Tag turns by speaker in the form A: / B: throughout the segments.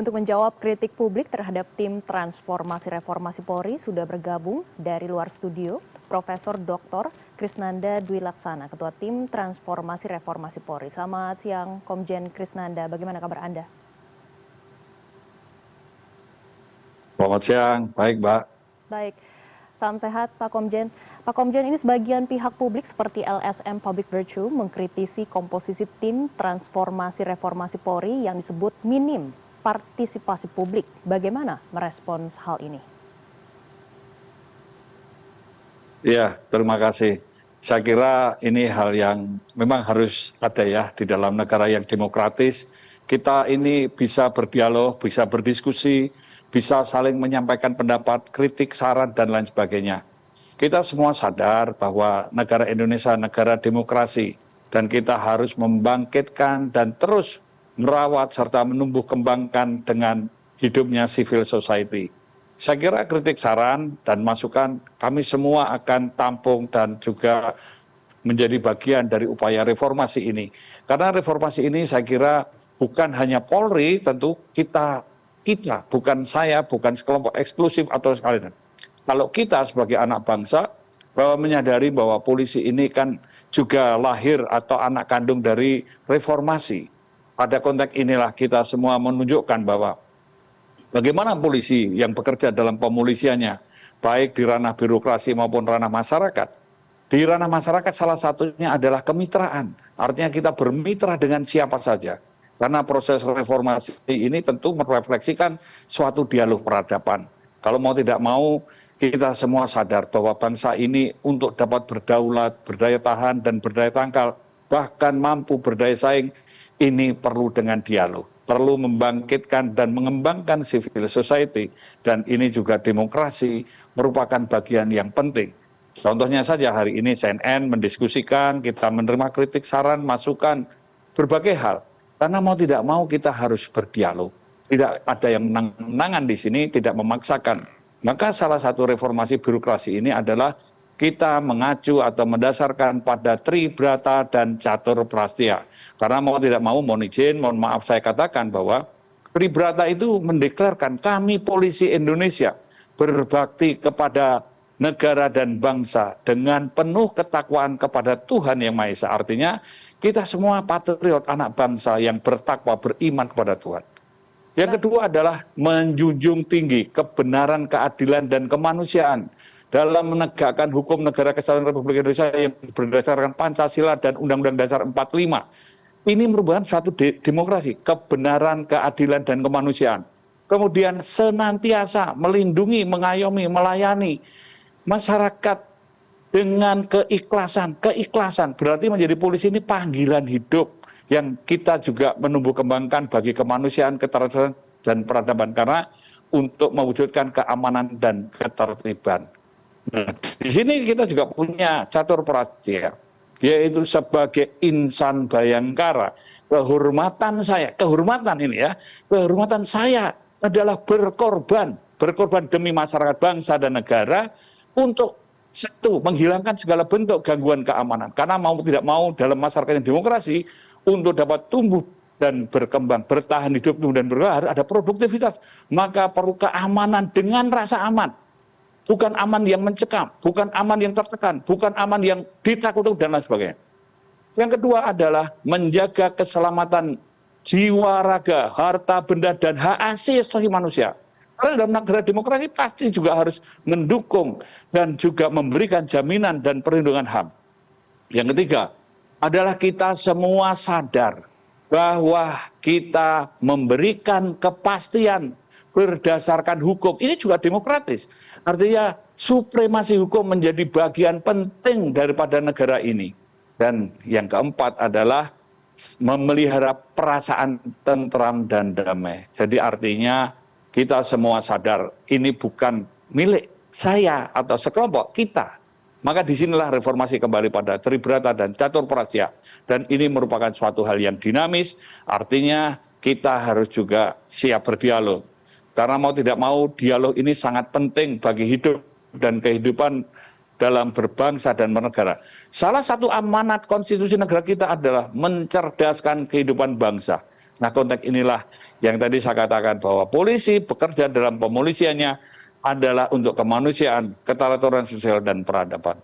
A: Untuk menjawab kritik publik terhadap tim transformasi reformasi Polri sudah bergabung dari luar studio Profesor Dr. Krisnanda Dwi Laksana, Ketua Tim Transformasi Reformasi Polri. Selamat siang Komjen Krisnanda, bagaimana kabar Anda?
B: Selamat siang, baik Mbak.
A: Baik, salam sehat Pak Komjen. Pak Komjen, ini sebagian pihak publik seperti LSM Public Virtue mengkritisi komposisi tim transformasi reformasi Polri yang disebut minim partisipasi publik. Bagaimana merespons hal ini?
B: Ya, terima kasih. Saya kira ini hal yang memang harus ada ya di dalam negara yang demokratis. Kita ini bisa berdialog, bisa berdiskusi, bisa saling menyampaikan pendapat, kritik, saran, dan lain sebagainya. Kita semua sadar bahwa negara Indonesia negara demokrasi dan kita harus membangkitkan dan terus merawat serta menumbuh kembangkan dengan hidupnya civil society. Saya kira kritik, saran, dan masukan kami semua akan tampung dan juga menjadi bagian dari upaya reformasi ini. Karena reformasi ini saya kira bukan hanya Polri, tentu kita, bukan saya, bukan sekelompok eksklusif atau sekalian. Kalau kita sebagai anak bangsa, bahwa menyadari bahwa polisi ini kan juga lahir atau anak kandung dari reformasi. Pada konteks inilah kita semua menunjukkan bahwa bagaimana polisi yang bekerja dalam pemolisiannya, baik di ranah birokrasi maupun ranah masyarakat. Di ranah masyarakat salah satunya adalah kemitraan. Artinya kita bermitra dengan siapa saja. Karena proses reformasi ini tentu merefleksikan suatu dialog peradaban. Kalau mau tidak mau, kita semua sadar bahwa bangsa ini untuk dapat berdaulat, berdaya tahan, dan berdaya tangkal, bahkan mampu berdaya saing, ini perlu dengan dialog. Perlu membangkitkan dan mengembangkan civil society. Dan ini juga demokrasi merupakan bagian yang penting. Contohnya saja hari ini CNN mendiskusikan, kita menerima kritik, saran, masukan, berbagai hal. Karena mau tidak mau kita harus berdialog. Tidak ada yang menang-menangan di sini, tidak memaksakan. Maka salah satu reformasi birokrasi ini adalah kita mengacu atau mendasarkan pada Tribrata dan Catur Prastya. Karena mau tidak mau, mohon izin, mohon maaf saya katakan bahwa Tribrata itu mendeklarkan kami polisi Indonesia berbakti kepada negara dan bangsa dengan penuh ketakwaan kepada Tuhan Yang Maha Esa. Artinya kita semua patriot anak bangsa yang bertakwa, beriman kepada Tuhan. Yang kedua adalah menjunjung tinggi kebenaran, keadilan, dan kemanusiaan dalam menegakkan hukum negara kesatuan Republik Indonesia yang berdasarkan Pancasila dan Undang-Undang Dasar 45. Ini merupakan suatu demokrasi, kebenaran, keadilan, dan kemanusiaan. Kemudian senantiasa melindungi, mengayomi, melayani masyarakat dengan keikhlasan. Keikhlasan berarti menjadi polisi ini panggilan hidup yang kita juga menumbuh kembangkan bagi kemanusiaan, ketertiban, dan peradaban. Karena untuk mewujudkan keamanan dan ketertiban. Nah, di sini kita juga punya Catur Prastya, yaitu sebagai insan bayangkara. Kehormatan saya, kehormatan ini ya, kehormatan saya adalah berkorban demi masyarakat, bangsa, dan negara untuk satu, menghilangkan segala bentuk gangguan keamanan. Karena mau tidak mau dalam masyarakat yang demokrasi, untuk dapat tumbuh dan berkembang, bertahan hidup dan berkembang, ada produktivitas. Maka perlu keamanan dengan rasa aman. Bukan aman yang mencekam, bukan aman yang tertekan, bukan aman yang ditakut dan lain sebagainya. Yang kedua adalah menjaga keselamatan jiwa, raga, harta, benda, dan hak asasi manusia. Karena dalam negara demokrasi pasti juga harus mendukung dan juga memberikan jaminan dan perlindungan HAM. Yang ketiga adalah kita semua sadar bahwa kita memberikan kepastian berdasarkan hukum. Ini juga demokratis. Artinya supremasi hukum menjadi bagian penting daripada negara ini. Dan yang keempat adalah memelihara perasaan tentram dan damai. Jadi artinya kita semua sadar ini bukan milik saya atau sekelompok, kita. Maka disinilah reformasi kembali pada Tribrata dan Catur Prastya. Dan ini merupakan suatu hal yang dinamis, artinya kita harus juga siap berdialog. Karena mau tidak mau dialog ini sangat penting bagi hidup dan kehidupan dalam berbangsa dan bernegara. Salah satu amanat konstitusi negara kita adalah mencerdaskan kehidupan bangsa. Nah, konteks inilah yang tadi saya katakan bahwa polisi bekerja dalam pemolisiannya adalah untuk kemanusiaan, keteraturan sosial, dan peradaban.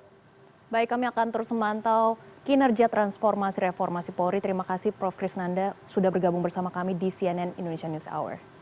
A: Baik, kami akan terus memantau kinerja transformasi reformasi Polri. Terima kasih Prof. Krisnanda sudah bergabung bersama kami di CNN Indonesia News Hour.